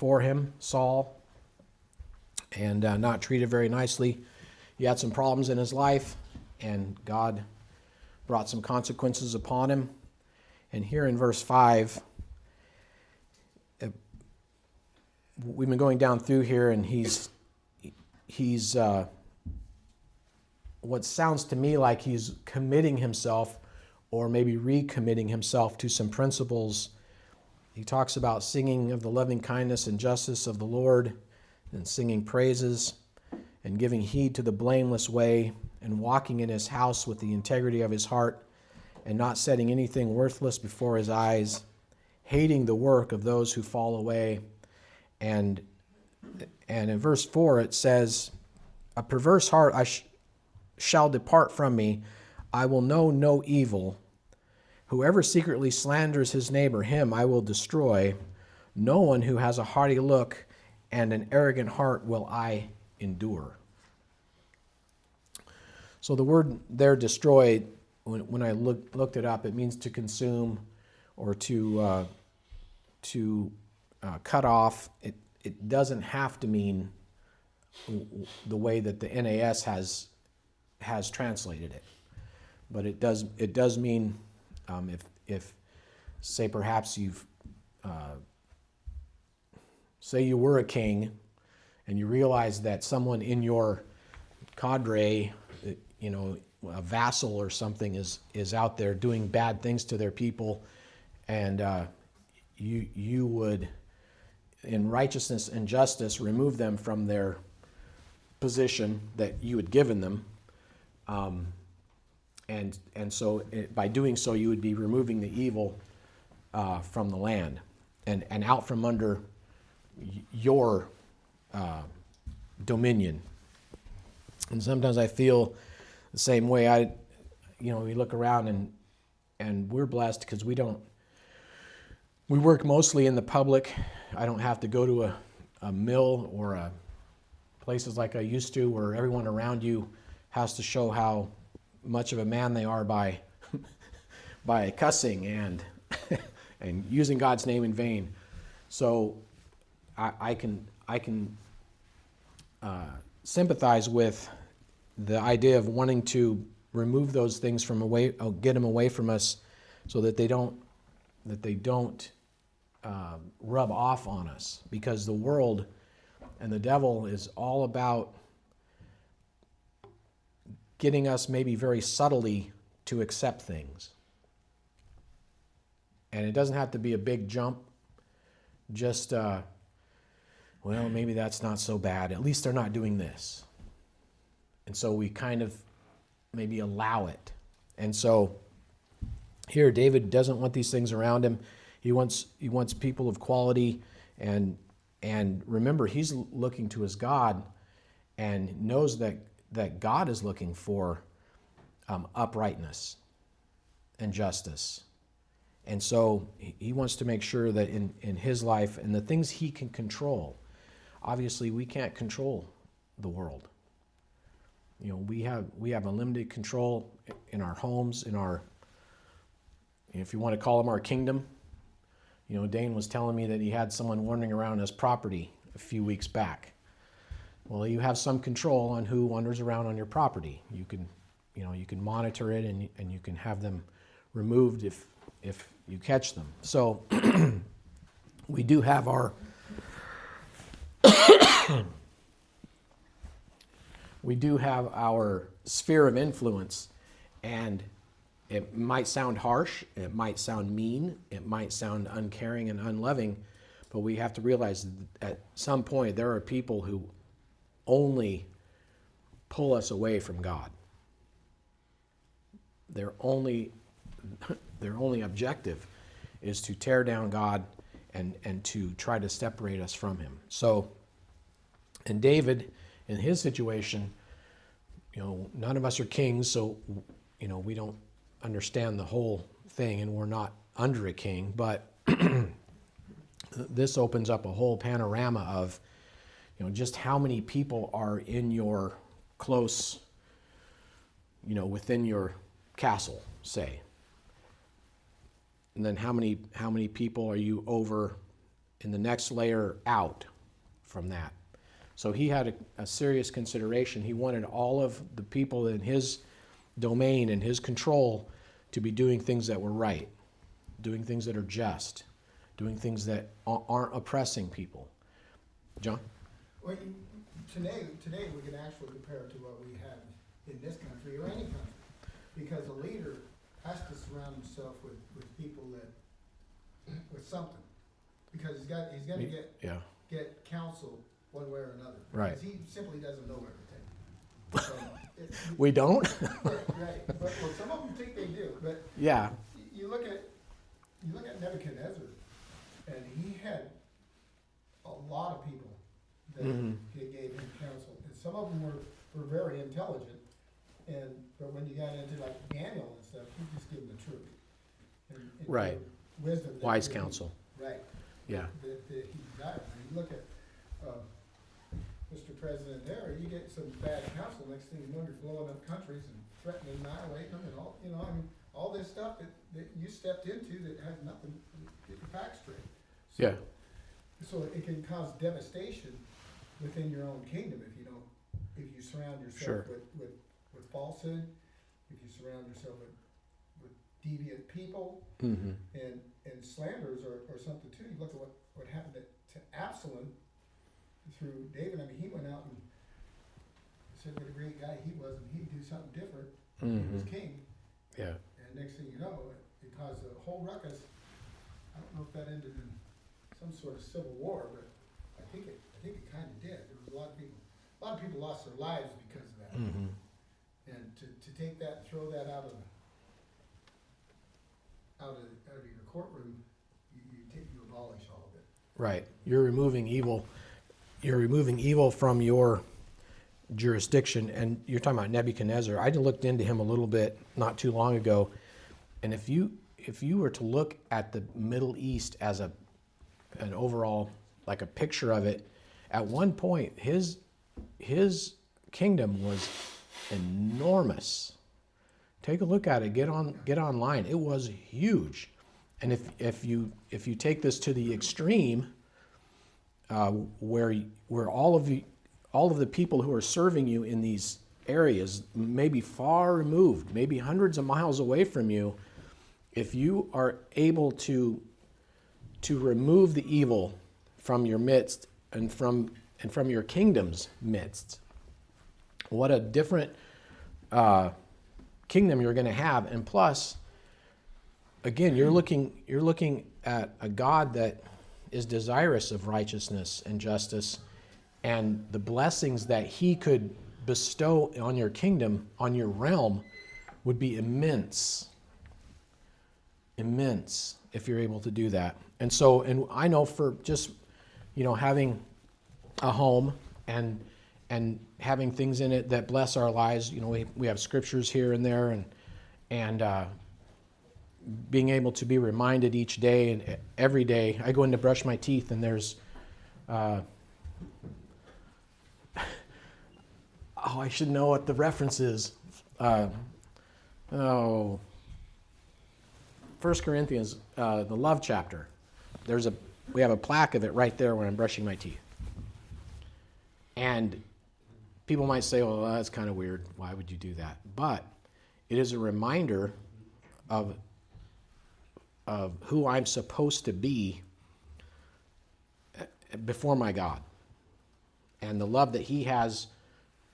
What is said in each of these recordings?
before him, Saul, and not treated very nicely. He had some problems in his life, and God brought some consequences upon him. And here in verse 5, we've been going down through here, and he's what sounds to me like he's committing himself, or maybe recommitting himself to some principles. He talks about singing of the loving kindness and justice of the Lord, and singing praises, and giving heed to the blameless way, and walking in his house with the integrity of his heart, and not setting anything worthless before his eyes, hating the work of those who fall away. And in verse 4 it says, a perverse heart shall depart from me. I will know no evil. Whoever secretly slanders his neighbor, him I will destroy. No one who has a haughty look and an arrogant heart will I endure. So the word there, destroy, when I looked it up, it means to consume or to cut off. It doesn't have to mean the way that the NAS has translated it, but it does mean if say perhaps you've say you were a king and you realize that someone in your cadre, a vassal or something is out there doing bad things to their people, and you would, in righteousness and justice, remove them from their position that you had given them, and so by doing so you would be removing the evil from the land and out from under your dominion. And sometimes I feel the same way. We look around and we're blessed because we work mostly in the public. I don't have to go to a mill or places like I used to, where everyone around you has to show how much of a man they are by cussing and and using God's name in vain. So I can sympathize with the idea of wanting to remove those things get them away from us, so that they don't rub off on us, because the world and the devil is all about getting us maybe very subtly to accept things. And it doesn't have to be a big jump, just maybe that's not so bad, at least they're not doing this. And so we kind of maybe allow it. And so here David doesn't want these things around him. He wants people of quality, and remember, he's looking to his God and knows that God is looking for uprightness and justice. And so he wants to make sure that in his life and the things he can control, obviously we can't control the world. We have a limited control in our homes, if you want to call them our kingdom. Dane was telling me that he had someone wandering around his property a few weeks back. Well, you have some control on who wanders around on your property. You can monitor it, and you can have them removed if you catch them. So we do have our sphere of influence, and it might sound harsh, it might sound mean, it might sound uncaring and unloving, but we have to realize that at some point there are people who only pull us away from God. Their only objective is to tear down God and to try to separate us from him. So, and David, in his situation, none of us are kings, so we don't understand the whole thing, and we're not under a king, but this opens up a whole panorama of just how many people are in your close, within your castle, say. And then how many people are you over in the next layer out from that. So he had a serious consideration. He wanted all of the people in his domain and his control to be doing things that were right, doing things that are just, doing things that aren't oppressing people. John? Well, today we can actually compare it to what we have in this country or any country, because a leader has to surround himself with people that with something, because he's going to get counsel one way or another. Right. Because he simply doesn't know everything. So We don't? right. But well, some of them think they do. But yeah. You look at Nebuchadnezzar, and he had a lot of people that he gave him counsel, and some of them were very intelligent. But when you got into like Daniel and stuff, he just gave them the truth. And right. Wisdom. Wise counsel. Right. Yeah. That he desired. And you look at Mr. President there, you get some bad counsel. Next thing you know, you're blowing up countries and threatening to annihilate them, and all this stuff that you stepped into that has nothing. Get your facts straight. So, yeah. So it can cause devastation within your own kingdom if you surround yourself with falsehood, if you surround yourself with deviant people, and slanders are something too. You look at what happened to Absalom through David. I mean, he went out and said what a great guy he was, and he'd do something different. He was king. Yeah. And next thing you know, it caused a whole ruckus. I don't know if that ended in some sort of civil war, but I think it kind of did. There was a lot of people lost their lives because of that. And to take that, throw that out of your courtroom, you abolish all of it. Right. You're removing evil. You're removing evil from your jurisdiction. And you're talking about Nebuchadnezzar. I looked into him a little bit not too long ago. And if you were to look at the Middle East as an overall, like a picture of it, at one point his kingdom was enormous. Take a look at it. Get online. It was huge. And if you take this to the extreme, where all of the people who are serving you in these areas may be far removed, maybe hundreds of miles away from you, if you are able to remove the evil from your midst and from your kingdom's midst, what a different kingdom you're going to have. And plus, again, you're looking at a God that is desirous of righteousness and justice, and the blessings that he could bestow on your kingdom, on your realm, would be immense if you're able to do that. And so, and I know for just, having a home and having things in it that bless our lives, we have scriptures here and there, and being able to be reminded each day and every day. I go in to brush my teeth, and there's I should know what the reference is. 1 Corinthians, the love chapter. We have a plaque of it right there when I'm brushing my teeth. And people might say, well, that's kind of weird. Why would you do that? But it is a reminder of who I'm supposed to be before my God, and the love that he has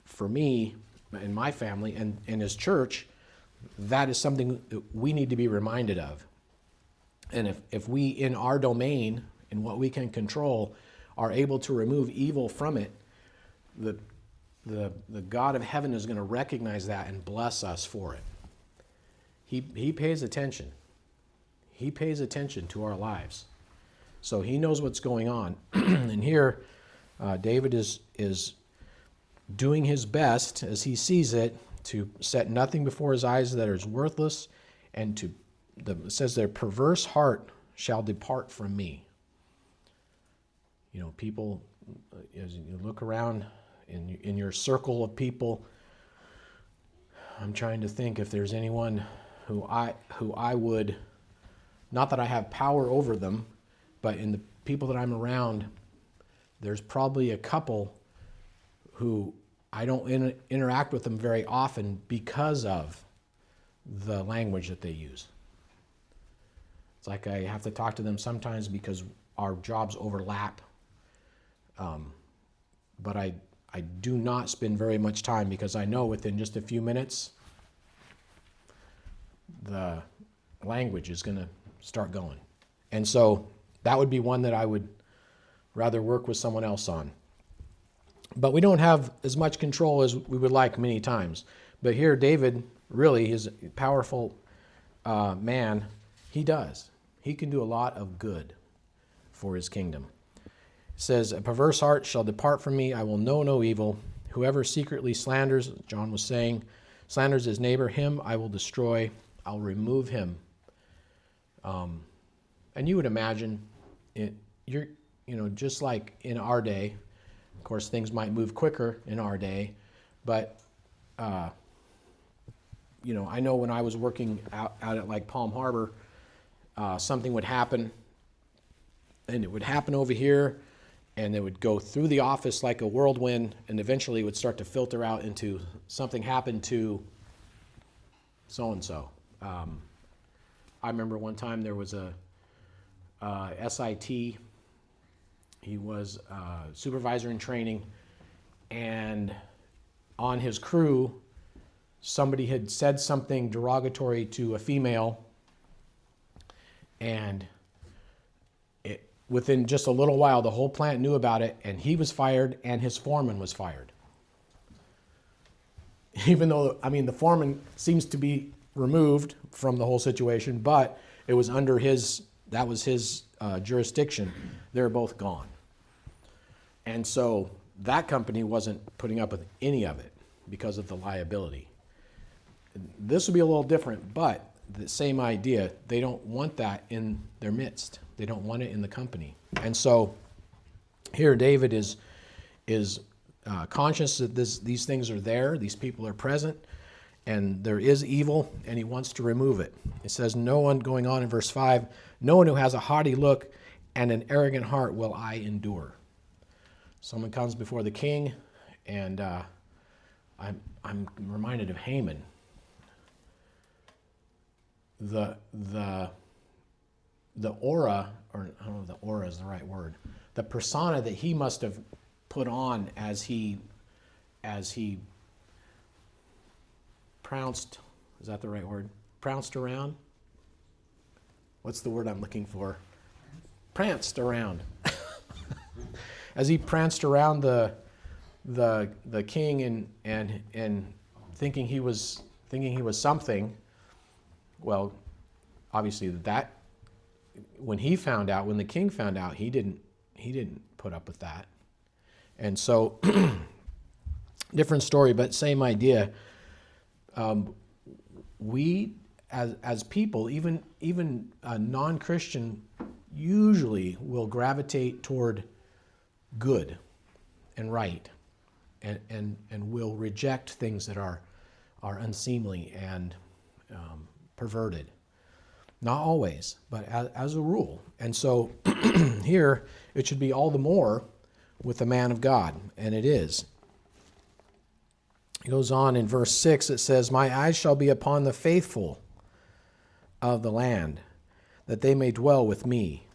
for me and my family and his church. That is something that we need to be reminded of. And if we, in our domain, in what we can control, are able to remove evil from it, the God of heaven is going to recognize that and bless us for it. He pays attention. He pays attention to our lives. So he knows what's going on. And here, David is doing his best, as he sees it, to set nothing before his eyes that is worthless, and it says their perverse heart shall depart from me. People, as you look around in your circle of people, I'm trying to think if there's anyone who I would, not that I have power over them, but in people that I'm around, there's probably a couple who I don't interact with them very often because of the language that they use. It's like I have to talk to them sometimes because our jobs overlap. But I do not spend very much time because I know within just a few minutes the language is going to start going. And so that would be one that I would rather work with someone else on. But we don't have as much control as we would like many times. But here David really is a powerful man. He does. He can do a lot of good for his kingdom. It says, a perverse heart shall depart from me. I will know no evil. Whoever secretly slanders, John was saying, slanders his neighbor, him I will destroy. I'll remove him. And you would imagine it, just like in our day, of course, things might move quicker in our day, but I know when I was working out at like Palm Harbor, something would happen, and it would happen over here, and it would go through the office like a whirlwind, and eventually it would start to filter out into something happened to so-and-so. I remember one time there was a SIT. He was a supervisor in training, and on his crew, somebody had said something derogatory to a female, and within just a little while, the whole plant knew about it, and he was fired, and his foreman was fired. Even though, the foreman seems to be removed from the whole situation, but it was under his jurisdiction. They're both gone. And so that company wasn't putting up with any of it because of the liability. This would be a little different, but the same idea. They don't want that in their midst. They don't want it in the company. And so here David is conscious that these things are there, these people are present, and there is evil, and he wants to remove it. It says, no one, going on in verse 5, no one who has a haughty look and an arrogant heart will I endure. Someone comes before the king, and I'm reminded of Haman. The aura, or I don't know if the aura is the right word, the persona that he must have put on as he trounced, is that the right word? Trounced around? What's the word I'm looking for? Pranced around. As he pranced around the king and thinking he was something. Well, obviously that when the king found out, he didn't put up with that. And so different story, but same idea. We as people, even a non-Christian, usually will gravitate toward good and right, and will reject things that are unseemly and perverted. Not always, but as a rule. And so here it should be all the more with the man of God, and it is. It goes on in verse 6, it says, my eyes shall be upon the faithful of the land, that they may dwell with me.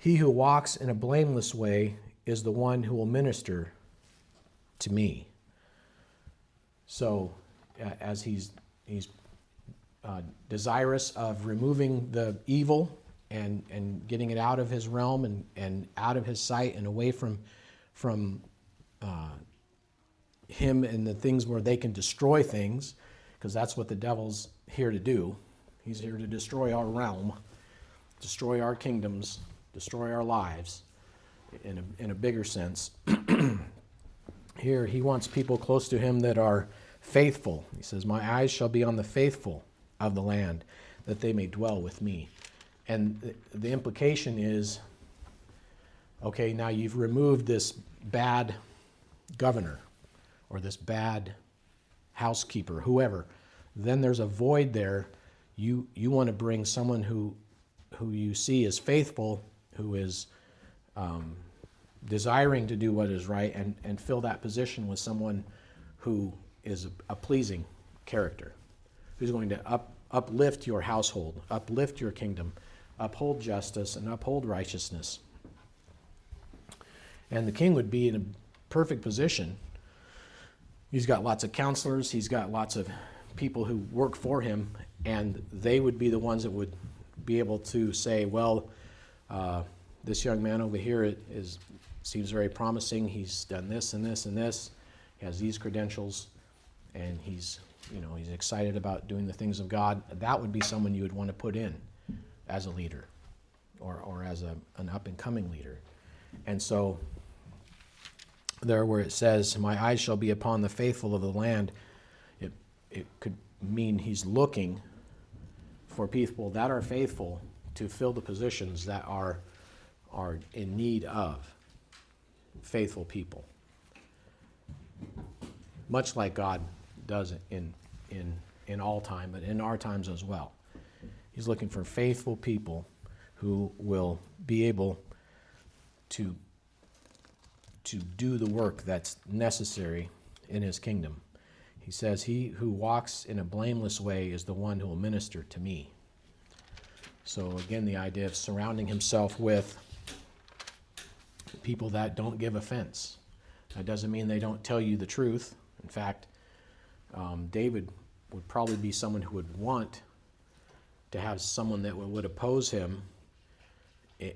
He who walks in a blameless way is the one who will minister to me. So as he's desirous of removing the evil and getting it out of his realm and out of his sight and away from him and the things where they can destroy things, because that's what the devil's here to do. He's here to destroy our realm, destroy our kingdoms, destroy our lives in a bigger sense. Here he wants people close to him that are faithful. He says, my eyes shall be on the faithful of the land, that they may dwell with me. And the implication is, okay, now you've removed this bad governor or this bad housekeeper, whoever. Then there's a void there. You want to bring someone who who you see is faithful, who is desiring to do what is right, and fill that position with someone who is a pleasing character, who's going to uplift your household, uplift your kingdom, uphold justice, and uphold righteousness. And the king would be in a perfect position. He's got lots of counselors, he's got lots of people who work for him, and they would be the ones that would be able to say, well, this young man over here seems very promising. He's done this and this and this. He has these credentials, and he's excited about doing the things of God. That would be someone you would want to put in as a leader, or as an up-and-coming leader. And so there where it says, my eyes shall be upon the faithful of the land, it could mean he's looking for people that are faithful to fill the positions that are in need of faithful people. Much like God does in all time, but in our times as well. He's looking for faithful people who will be able to do the work that's necessary in his kingdom. He says, he who walks in a blameless way is the one who will minister to me. So again, the idea of surrounding himself with people that don't give offense. That doesn't mean they don't tell you the truth. In fact, David would probably be someone who would want to have someone that would oppose him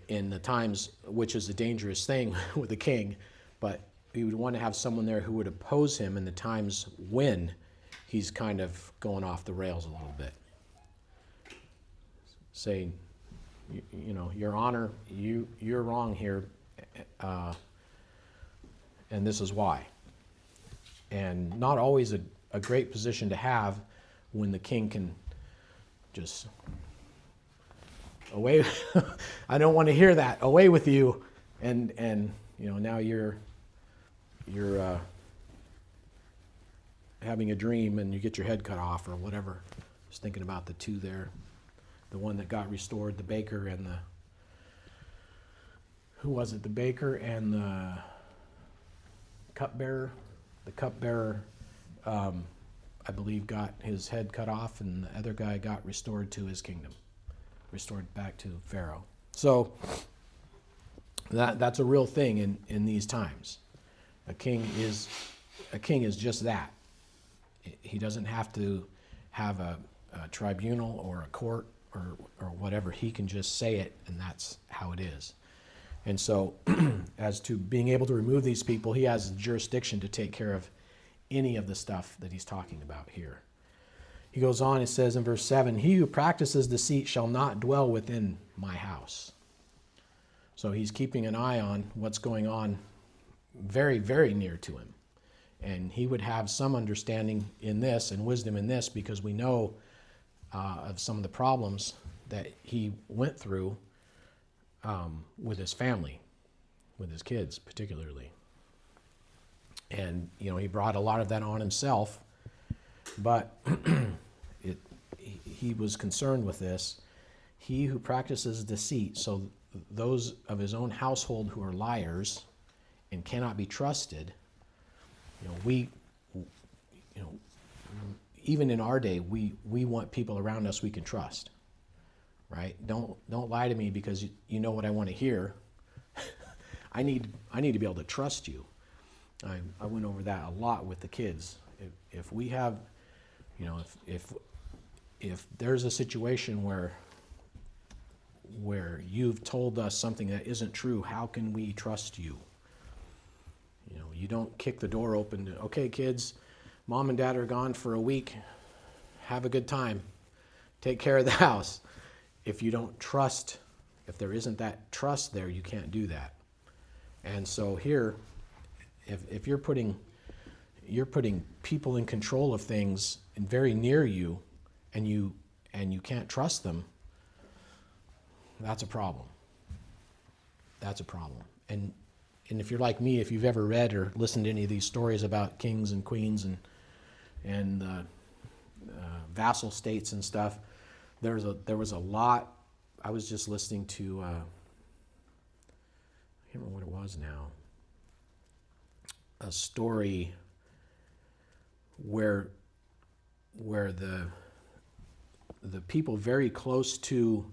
in the times, which is a dangerous thing with the king, but he would want to have someone there who would oppose him in the times when he's kind of going off the rails a little bit. Saying, Your Honor, you're wrong here, and this is why. And not always a great position to have when the king can just away. I don't want to hear that. Away with you, and now you're having a dream and you get your head cut off or whatever. Just thinking about the two there, the one that got restored, the baker and the baker and the cupbearer. The cupbearer, I believe, got his head cut off, and the other guy got restored to his kingdom, restored back to Pharaoh. So that's a real thing in these times. A king is just that. He doesn't have to have a tribunal or a court or whatever. He can just say it, and that's how it is. And so as to being able to remove these people, he has jurisdiction to take care of any of the stuff that he's talking about here. He goes on, it says in verse 7, he who practices deceit shall not dwell within my house. So he's keeping an eye on what's going on very, very near to him. And he would have some understanding in this and wisdom in this, because we know of some of the problems that he went through with his family, with his kids particularly. And, he brought a lot of that on himself, but he was concerned with this. He who practices deceit, so those of his own household who are liars and cannot be trusted, even in our day, we want people around us we can trust, right? Don't lie to me because you know what I want to hear. I need to be able to trust you. I went over that a lot with the kids. If we have, if there's a situation where you've told us something that isn't true, how can we trust you? You don't kick the door open to, okay, kids, mom and dad are gone for a week. Have a good time. Take care of the house. If you don't trust, if there isn't that trust there, you can't do that. And so here, if you're putting people in control of things and very near you, and you can't trust them, that's a problem. That's a problem. And if you're like me, if you've ever read or listened to any of these stories about kings and queens and vassal states and stuff, there was a lot I was just listening to, I can't remember what it was now, a story where the people very close to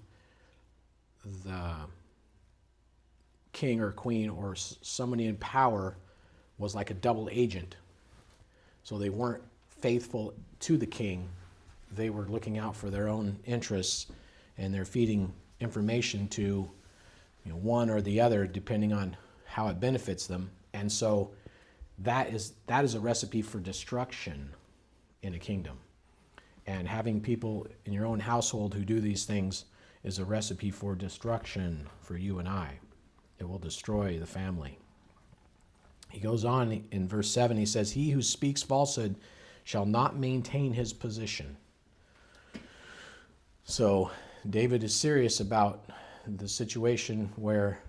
the king or queen or somebody in power was like a double agent. So they weren't faithful to the king. They were looking out for their own interests, and they're feeding information to one or the other depending on how it benefits them. And so that is a recipe for destruction in a kingdom. And having people in your own household who do these things is a recipe for destruction for you and I. It will destroy the family. He goes on in verse 7, he says, "He who speaks falsehood shall not maintain his position." So David is serious about the situation where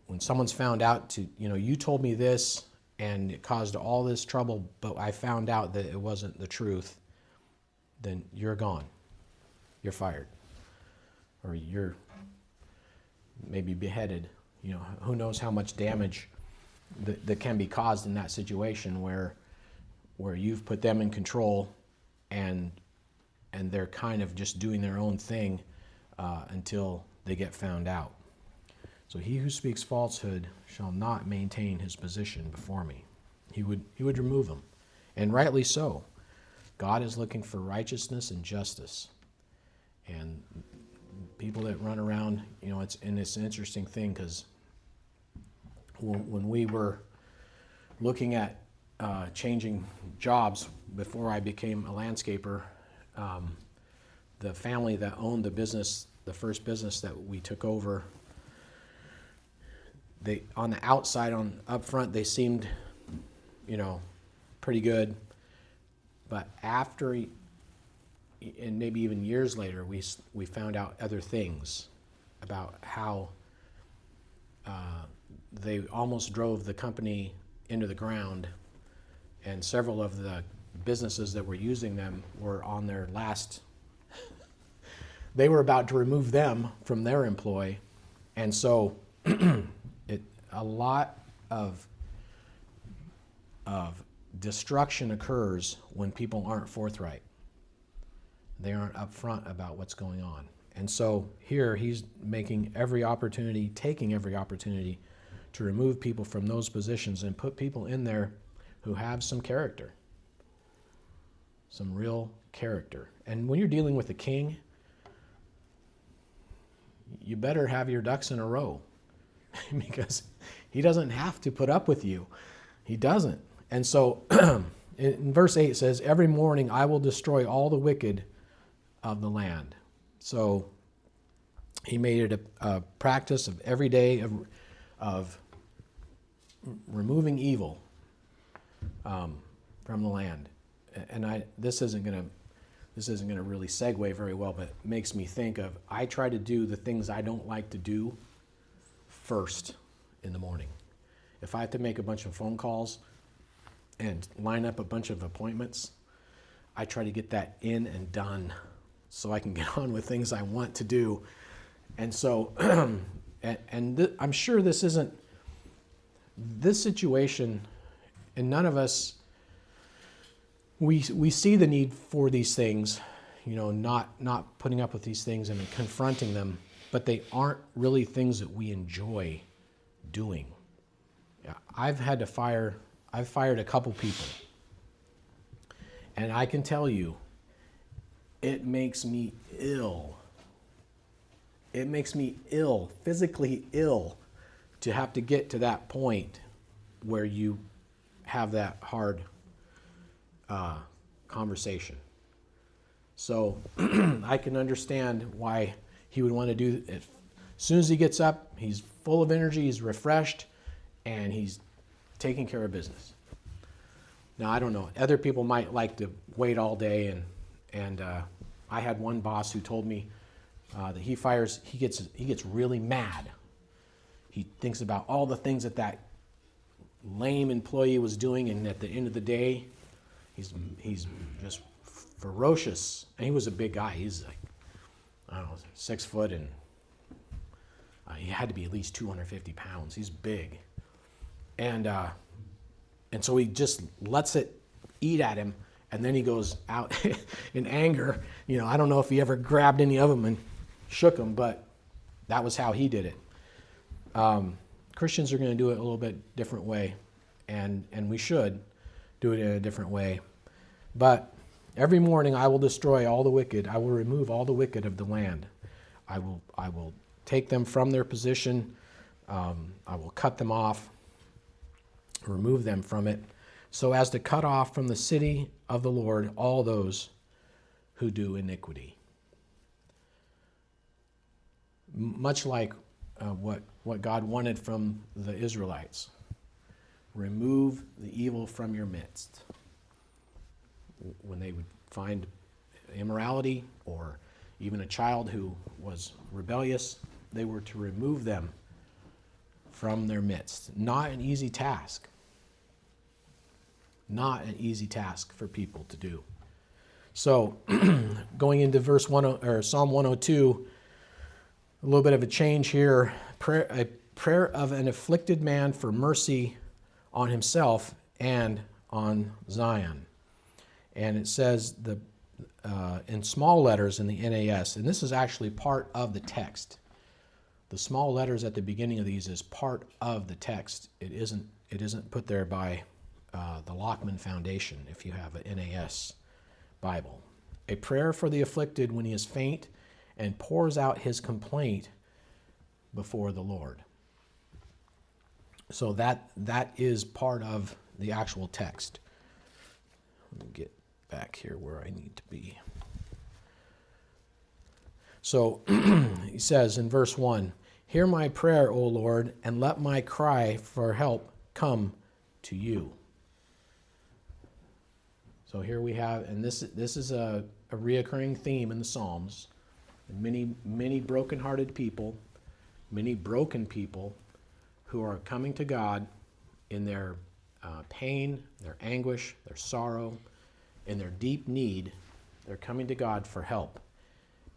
when someone's found out to, you told me this and it caused all this trouble, but I found out that it wasn't the truth, then you're gone. You're fired. Or you're maybe beheaded. Who knows how much damage that can be caused in that situation where you've put them in control and they're kind of just doing their own thing until they get found out. So he who speaks falsehood shall not maintain his position before me. He would remove him. And rightly so. God is looking for righteousness and justice. And people that run around, it's an interesting thing because when we were looking at changing jobs before I became a landscaper, the family that owned the business, the first business that we took over, they on the outside, up front, they seemed, pretty good. But after, and maybe even years later, we found out other things about how they almost drove the company into the ground, and several of the businesses that were using them were on their last. They were about to remove them from their employ, and so a lot of destruction occurs when people aren't forthright. They aren't upfront about what's going on. And so here he's taking every opportunity to remove people from those positions and put people in there who have some character, some real character. And when you're dealing with a king, you better have your ducks in a row because he doesn't have to put up with you. He doesn't. And so in verse 8 it says, "Every morning I will destroy all the wicked of the land." So he made it a practice of every day of removing evil from the land. And this isn't going to really segue very well, but it makes me think of, I try to do the things I don't like to do first in the morning. If I have to make a bunch of phone calls and line up a bunch of appointments, I try to get that in and done so I can get on with things I want to do. And so, I'm sure this situation, and none of us, we see the need for these things, not putting up with these things and confronting them, but they aren't really things that we enjoy doing. Yeah, I've fired a couple people, and I can tell you, it makes me ill. It makes me ill, physically ill, to have to get to that point where you have that hard conversation. So I can understand why he would want to do it. As soon as he gets up, he's full of energy, he's refreshed, and he's taking care of business. Now, I don't know. Other people might like to wait all day, and I had one boss who told me that he gets really mad. He thinks about all the things that lame employee was doing, and at the end of the day, he's just ferocious. And he was a big guy. He's like I don't know, 6 foot, and he had to be at least 250 pounds. He's big. And so he just lets it eat at him, and then he goes out in anger. I don't know if he ever grabbed any of them and shook them, but that was how he did it. Christians are going to do it a little bit different way, and we should do it in a different way. But every morning I will destroy all the wicked. I will remove all the wicked of the land. I will take them from their position. I will cut them off, remove them from it, so as to cut off from the city of the Lord all those who do iniquity. Much like what God wanted from the Israelites. Remove the evil from your midst. When they would find immorality or even a child who was rebellious, they were to remove them from their midst. Not an easy task. Not an easy task for people to do. So, going into Psalm 102, a little bit of a change here. A prayer of an afflicted man for mercy on himself and on Zion. And it says in small letters in the NAS, and this is actually part of the text. The small letters at the beginning of these is part of the text. It isn't put there by the Lockman Foundation, if you have an NAS Bible. A prayer for the afflicted when he is faint and pours out his complaint before the Lord. So that is part of the actual text. Let me get back here where I need to be. So he says in verse 1, "Hear my prayer, O Lord, and let my cry for help come to you." So here we have, and this is a reoccurring theme in the Psalms. Many broken-hearted people, many broken people who are coming to God in their pain, their anguish, their sorrow, in their deep need. They're coming to God for help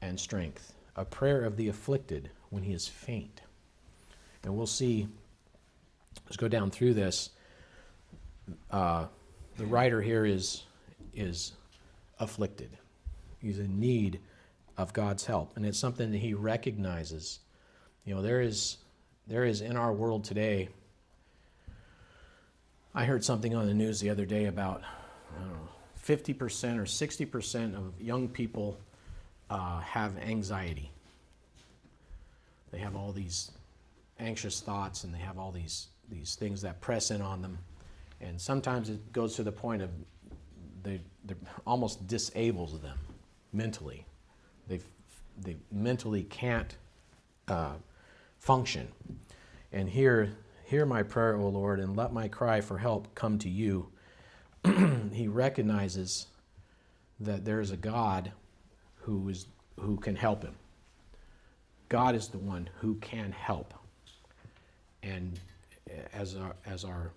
and strength. A prayer of the afflicted when he is faint. And we'll see, let's go down through this. The writer here is afflicted. He's in need of God's help. And it's something that he recognizes. There is in our world today, I heard something on the news the other day about, 50% or 60% of young people have anxiety. They have all these anxious thoughts, and they have all these things that press in on them. And sometimes it goes to the point of they almost disables them mentally. They mentally can't function. And hear my prayer, O Lord, and let my cry for help come to you. He recognizes that there is a God who can help him. God is the one who can help. And as our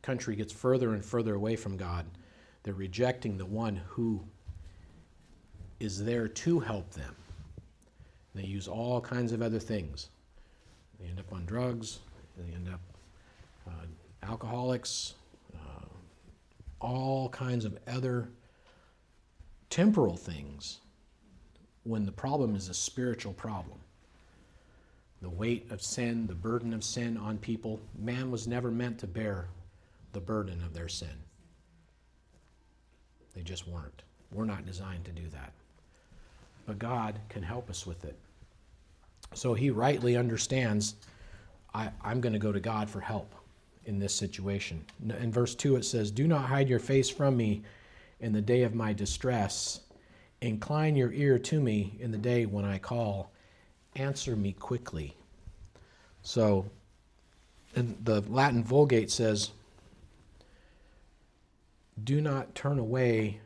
country gets further and further away from God, they're rejecting the one who is there to help them. They use all kinds of other things. They end up on drugs. They end up alcoholics. All kinds of other temporal things, when the problem is a spiritual problem. The weight of sin, the burden of sin on people. Man was never meant to bear the burden of their sin. They just weren't. We're not designed to do that. But God can help us with it. So he rightly understands, I'm going to go to God for help in this situation. In verse 2 it says, "Do not hide your face from me in the day of my distress. Incline your ear to me in the day when I call. Answer me quickly." So, and the Latin Vulgate says, "Do not turn away."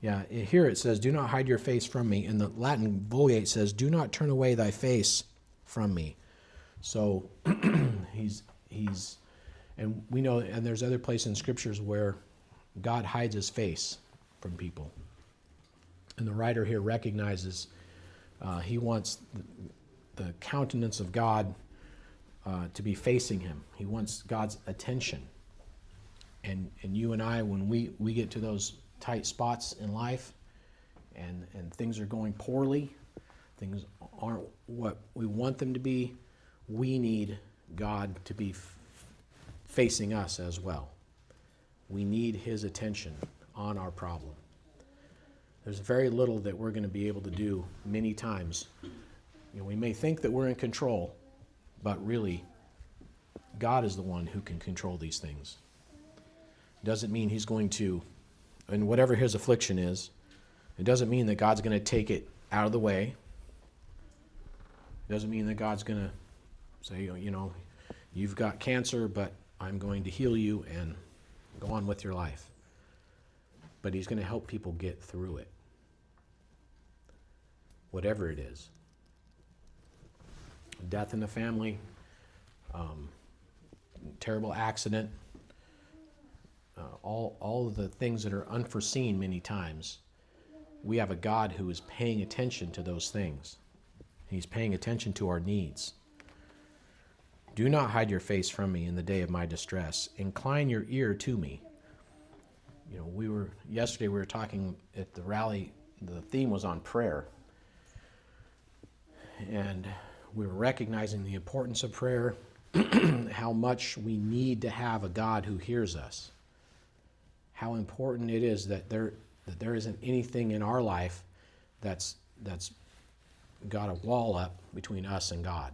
Yeah, here it says, "Do not hide your face from me." And the Latin Vulgate says, "Do not turn away thy face from me." So he's, and we know, and there's other places in scriptures where God hides his face from people. And the writer here recognizes he wants the countenance of God to be facing him. He wants God's attention. And you and I, when we get to those tight spots in life and things are going poorly, things aren't what we want them to be, we need God to be facing us as well. We need his attention on our problem. There's very little that we're going to be able to do many times. We may think that we're in control, but really, God is the one who can control these things. Doesn't mean he's going to, and whatever his affliction is, it doesn't mean that God's going to take it out of the way. It doesn't mean that God's going to say, you've got cancer, but I'm going to heal you and go on with your life. But he's going to help people get through it. Whatever it is. Death in the family, terrible accident, all of the things that are unforeseen many times. We have a God who is paying attention to those things. He's paying attention to our needs. Do not hide your face from me in the day of my distress. Incline your ear to me. Yesterday we were talking at the rally, the theme was on prayer. And we were recognizing the importance of prayer, how much we need to have a God who hears us. How important it is that there isn't anything in our life that's got a wall up between us and God.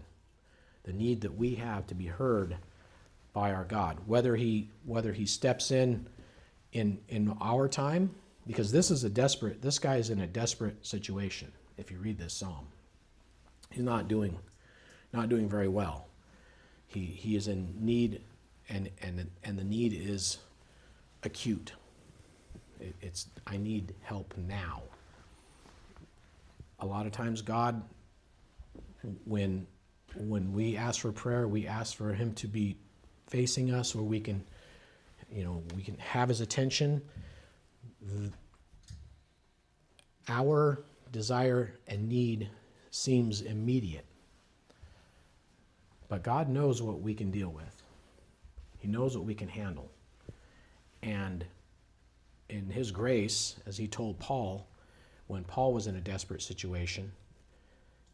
The need that we have to be heard by our God, whether he steps in our time, because this guy is in a desperate situation. If you read this psalm, he's not doing very well. He is in need, and the need is acute. It's I need help now. A lot of times God, when we ask for prayer, we ask for him to be facing us where we can have his attention. Our desire and need seems immediate. But God knows what we can deal with. He knows what we can handle. And in his grace, as he told Paul, when Paul was in a desperate situation,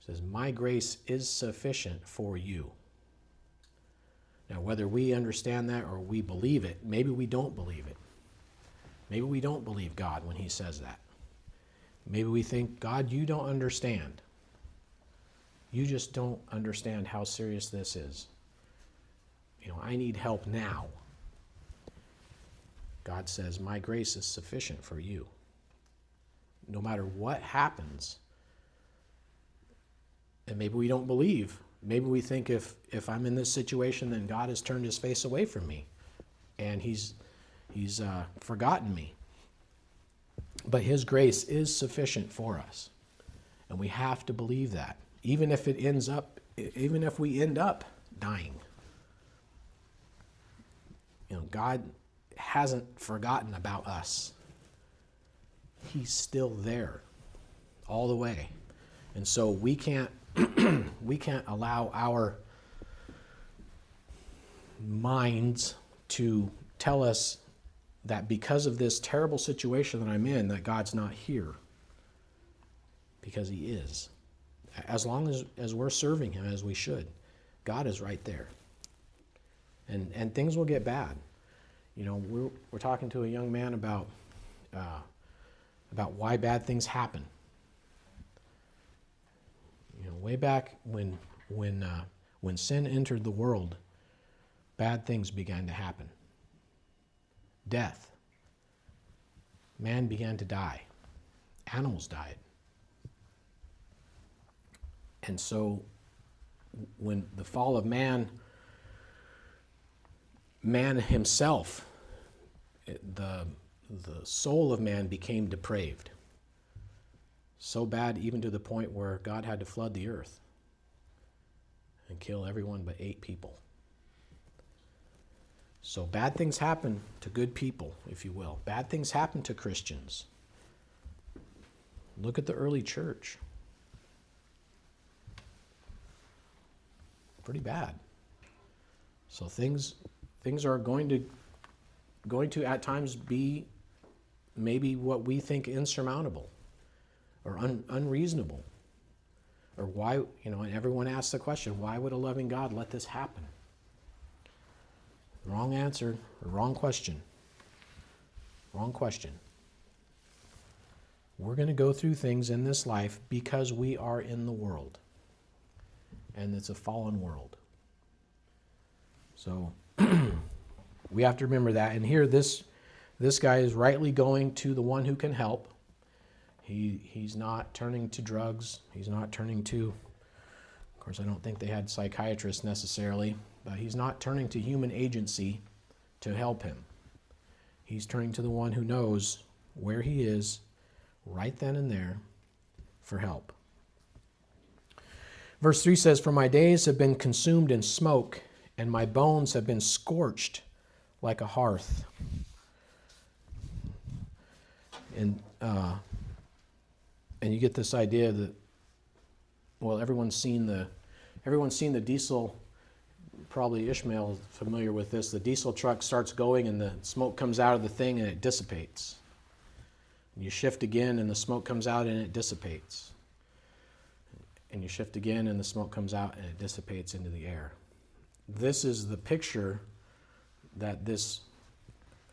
he says, my grace is sufficient for you. Now, whether we understand that or we believe it, maybe we don't believe it. Maybe we don't believe God when he says that. Maybe we think, God, you don't understand. You just don't understand how serious this is. I need help now. God says, my grace is sufficient for you. No matter what happens, and maybe we don't believe. Maybe we think if I'm in this situation, then God has turned his face away from me, and he's forgotten me. But his grace is sufficient for us, and we have to believe that, even if we end up dying. God hasn't forgotten about us. He's still there all the way. And so we can't allow our minds to tell us that because of this terrible situation that I'm in, that God's not here. Because he is. As long as we're serving him as we should, God is right there. And things will get bad. We're talking to a young man about why bad things happen. Way back when sin entered the world, bad things began to happen. Death. Man began to die. Animals died. And so when the fall of man himself, the soul of man became depraved. So bad even to the point where God had to flood the earth and kill everyone but 8 people. So bad things happen to good people, if you will. Bad things happen to Christians. Look at the early church. Pretty bad. So things are going to at times be maybe what we think insurmountable or unreasonable. Or why, and everyone asks the question, why would a loving God let this happen? Wrong answer, or wrong question. Wrong question. We're going to go through things in this life because we are in the world. And it's a fallen world. So we have to remember that. And here this guy is rightly going to the one who can help. He's not turning to drugs. He's not turning to, of course, I don't think they had psychiatrists necessarily, but he's not turning to human agency to help him. He's turning to the one who knows where he is right then and there for help. Verse 3 says, "For my days have been consumed in smoke, and my bones have been scorched like a hearth." And you get this idea that, well, everyone's seen the diesel. Probably Ishmael is familiar with this. The diesel truck starts going, and the smoke comes out of the thing, and it dissipates. And you shift again, and the smoke comes out, and it dissipates. And you shift again, and the smoke comes out, and it dissipates into the air. This is the picture that this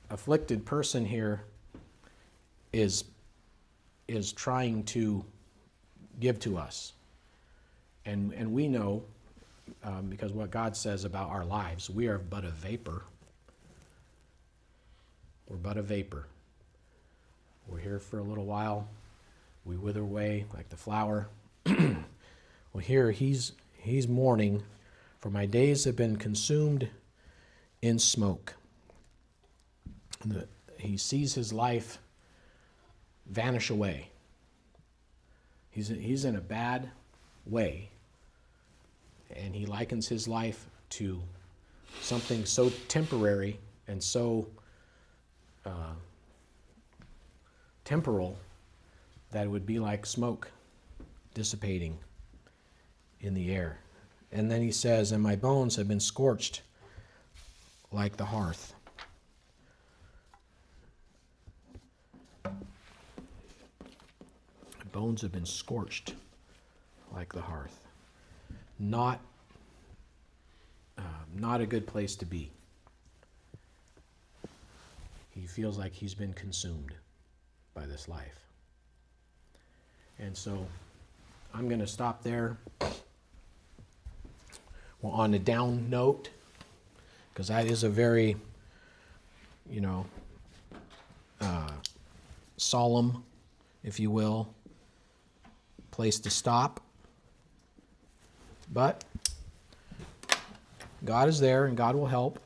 afflicted person here is trying to give to us. And we know, because what God says about our lives, we are but a vapor. We're but a vapor. We're here for a little while. We wither away like the flower. Well, here he's mourning, "For my days have been consumed in smoke." He sees his life vanish away. He's in a bad way, and he likens his life to something so temporary and so temporal that it would be like smoke dissipating in the air. And then he says, "And my bones have been scorched like the hearth." My bones have been scorched like the hearth. Not a good place to be. He feels like he's been consumed by this life. And so I'm going to stop there. Well, on a down note, because that is a very, solemn, if you will, place to stop. But God is there, and God will help.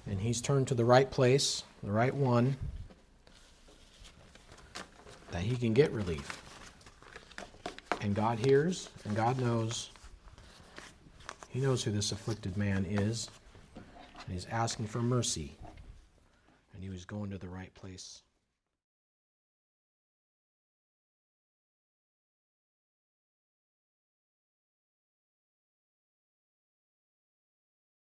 And he's turned to the right place, the right one, that he can get relief. And God hears, and God knows. He knows who this afflicted man is, and he's asking for mercy. And he was going to the right place.